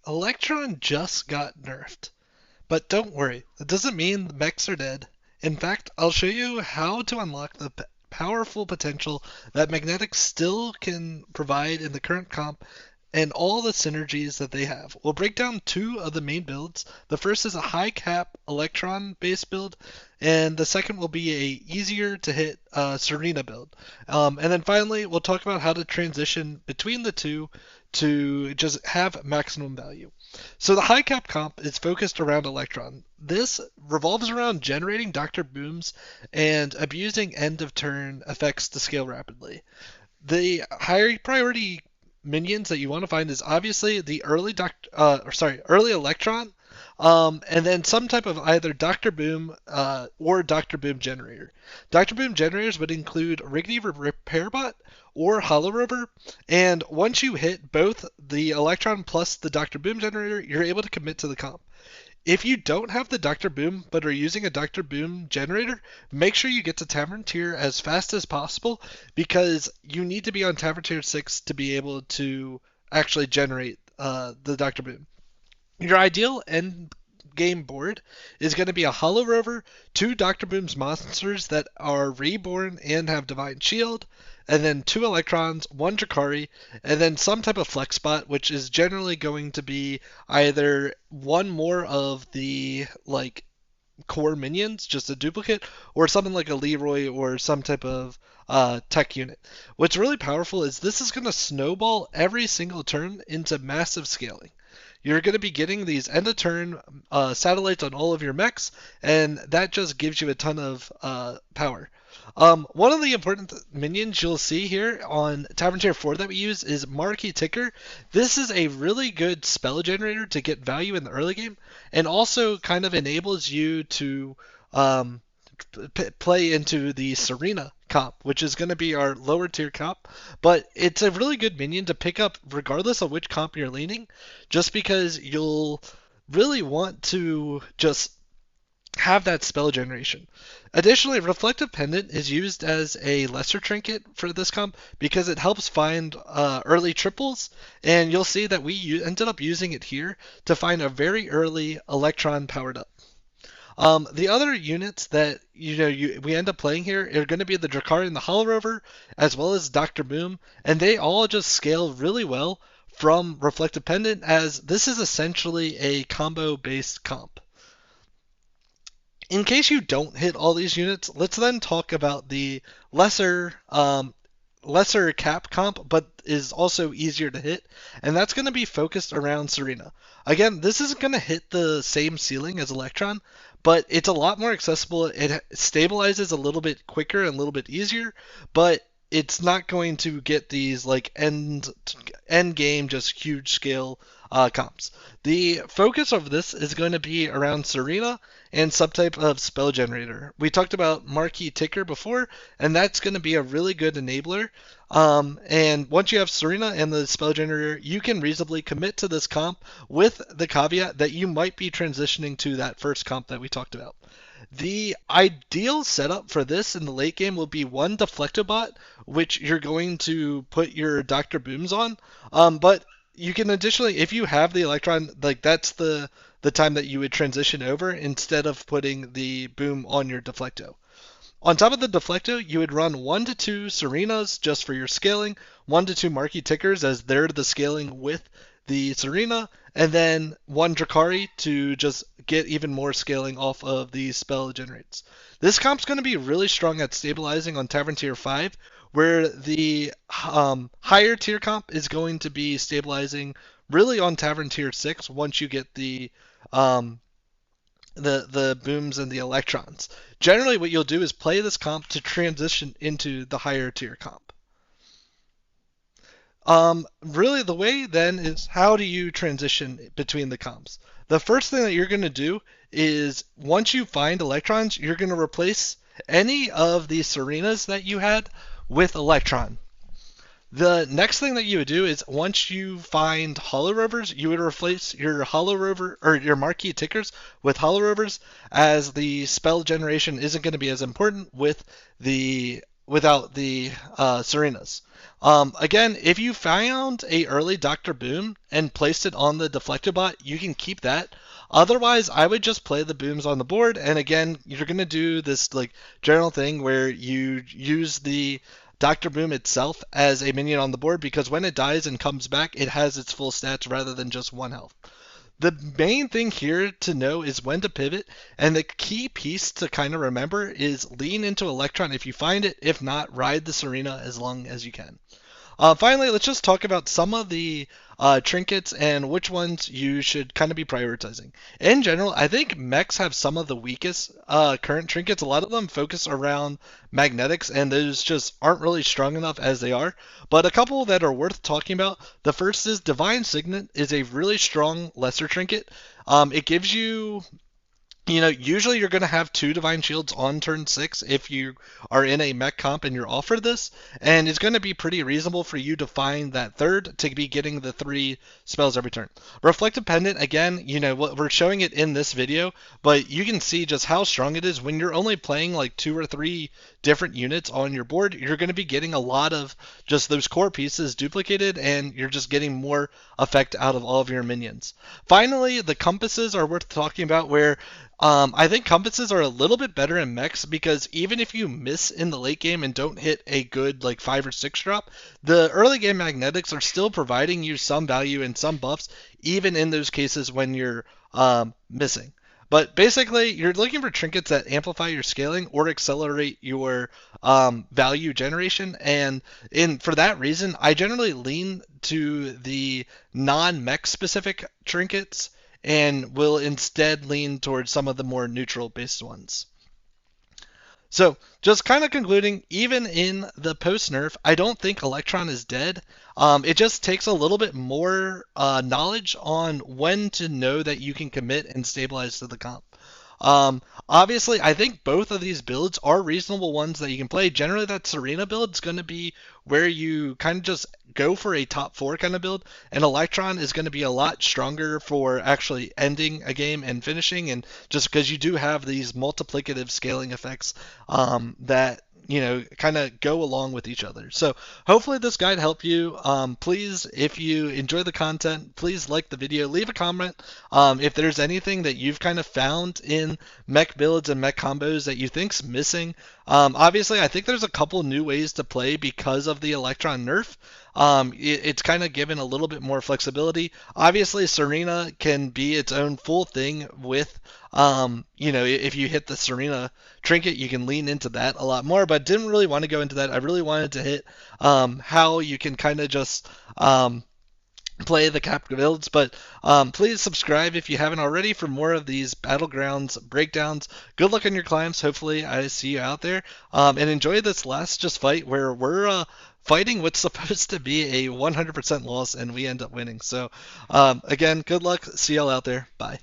Electron just got nerfed. But don't worry, that doesn't mean the mechs are dead. In fact, I'll show you how to unlock the powerful potential that Magnetic still can provide in the current comp and all the synergies that they have. We'll break down two of the main builds. The first is a high cap Electron based build, and the second will be a easier to hit Serena build. And then finally, we'll talk about how to transition between the two to just have maximum value. So the high cap comp is focused around Electron. This revolves around generating Dr. Booms and abusing end of turn effects to scale rapidly. The higher priority minions that you want to find is obviously the early Electron, and then some type of either Dr. Boom or Dr. Boom generator. Dr. Boom generators would include Riggedy Repairbot or Hollow Rover, and once you hit both the Electron plus the Dr. Boom generator, you're able to commit to the comp. If you don't have the Dr. Boom but are using a Dr. Boom generator, make sure you get to Tavern Tier as fast as possible because you need to be on Tavern Tier 6 to be able to actually generate the Dr. Boom. Your ideal end game board is going to be a Hollow Rover, two Dr. Boom's monsters that are reborn and have Divine Shield, and then two Electrons, one Drakari, and then some type of flex spot, which is generally going to be either one more of the core minions, just a duplicate, or something like a Leroy or some type of tech unit. What's really powerful is this is going to snowball every single turn into massive scaling. You're going to be getting these end of turn satellites on all of your mechs, and that just gives you a ton of power. One of the important minions you'll see here on Tavern Tier 4 that we use is Marquee Ticker. This is a really good spell generator to get value in the early game, and also kind of enables you to play into the Serena comp, which is going to be our lower tier comp, but it's a really good minion to pick up regardless of which comp you're leaning, just because you'll really want to just have that spell generation. Additionally, Reflective Pendant is used as a lesser trinket for this comp because it helps find early triples, and you'll see that we ended up using it here to find a very early Electron powered up. The other units that we end up playing here are going to be the Drakari and the Hollow Rover, as well as Dr. Boom, and they all just scale really well from Reflective Pendant, as this is essentially a combo-based comp. In case you don't hit all these units, let's then talk about the lesser cap comp, but is also easier to hit, and that's going to be focused around Serena. Again, this isn't going to hit the same ceiling as Electron, but it's a lot more accessible. It stabilizes a little bit quicker and a little bit easier, but it's not going to get these end game just huge scale comps. The focus of this is going to be around Serena and some type of spell generator. We talked about Marquee Ticker before, and that's going to be a really good enabler. And once you have Serena and the spell generator, you can reasonably commit to this comp with the caveat that you might be transitioning to that first comp that we talked about. The ideal setup for this in the late game will be one Deflectobot, which you're going to put your Dr. Booms on. But you can additionally, if you have the Electron, that's the time that you would transition over instead of putting the Boom on your Deflecto. On top of the Deflecto, you would run 1 to 2 Serenas just for your scaling, 1 to 2 Marquee Tickers as they're the scaling with the Serena, and then 1 Drakari to just get even more scaling off of the spell generates. This comp's going to be really strong at stabilizing on Tavern Tier 5, where the higher tier comp is going to be stabilizing really on Tavern Tier 6 once you get the booms and the electrons. Generally, what you'll do is play this comp to transition into the higher tier comp. Really, the way then is how do you transition between the comps? The first thing that you're going to do is once you find electrons, you're going to replace any of the Serenas that you had with Electron. The next thing that you would do is once you find Hollow Rovers, you would replace your Hollow Rover or your Marquee Tickers with Hollow Rovers, as the spell generation isn't going to be as important with the without the Serenas. Again, if you found a early Dr. Boom and placed it on the deflected bot, you can keep that. Otherwise, I would just play the booms on the board, and again, you're gonna do this like general thing where you use the Dr. Boom itself as a minion on the board because when it dies and comes back, it has its full stats rather than just 1 health. The main thing here to know is when to pivot, and the key piece to kind of remember is lean into Electron if you find it. If not, ride the Serena as long as you can. Finally, let's just talk about some of the trinkets and which ones you should kind of be prioritizing. In general, I think mechs have some of the weakest current trinkets. A lot of them focus around magnetics, and those just aren't really strong enough as they are. But a couple that are worth talking about. The first is Divine Signet is a really strong lesser trinket. It gives you usually you're going to have 2 Divine Shields on turn 6 if you are in a mech comp and you're offered this, and it's going to be pretty reasonable for you to find that third to be getting the 3 spells every turn. Reflective Pendant, again, we're showing it in this video, but you can see just how strong it is. When you're only playing like 2 or 3 different units on your board, you're going to be getting a lot of just those core pieces duplicated, and you're just getting more effect out of all of your minions. Finally, the compasses are worth talking about, where I think compasses are a little bit better in mechs because even if you miss in the late game and don't hit a good like 5 or 6 drop, the early game magnetics are still providing you some value and some buffs, even in those cases when you're missing. But basically, you're looking for trinkets that amplify your scaling or accelerate your value generation. And for that reason, I generally lean to the non-mech specific trinkets and will instead lean towards some of the more neutral based ones. So, just kind of concluding, even in the post-nerf, I don't think Electron is dead. It just takes a little bit more knowledge on when to know that you can commit and stabilize to the comp. Obviously, I think both of these builds are reasonable ones that you can play. Generally, that Serena build is going to be where you kind of just go for a top 4 kind of build, and Electron is going to be a lot stronger for actually ending a game and finishing, and just because you do have these multiplicative scaling effects that kind of go along with each other. So hopefully this guide helped you. Please, if you enjoy the content, please like the video, leave a comment if there's anything that you've kind of found in mech builds and mech combos that you think's missing. Obviously, I think there's a couple new ways to play because of the Electron nerf. It's kind of given a little bit more flexibility. Obviously, Serena can be its own full thing with, if you hit the Serena trinket, you can lean into that a lot more, but didn't really want to go into that. I really wanted to hit how you can kind of just play the cap builds, but please subscribe if you haven't already for more of these Battlegrounds breakdowns. Good luck on your climbs. Hopefully I see you out there, and enjoy this last just fight where we're fighting what's supposed to be a 100% loss and we end up winning. So again, good luck. See y'all out there. Bye.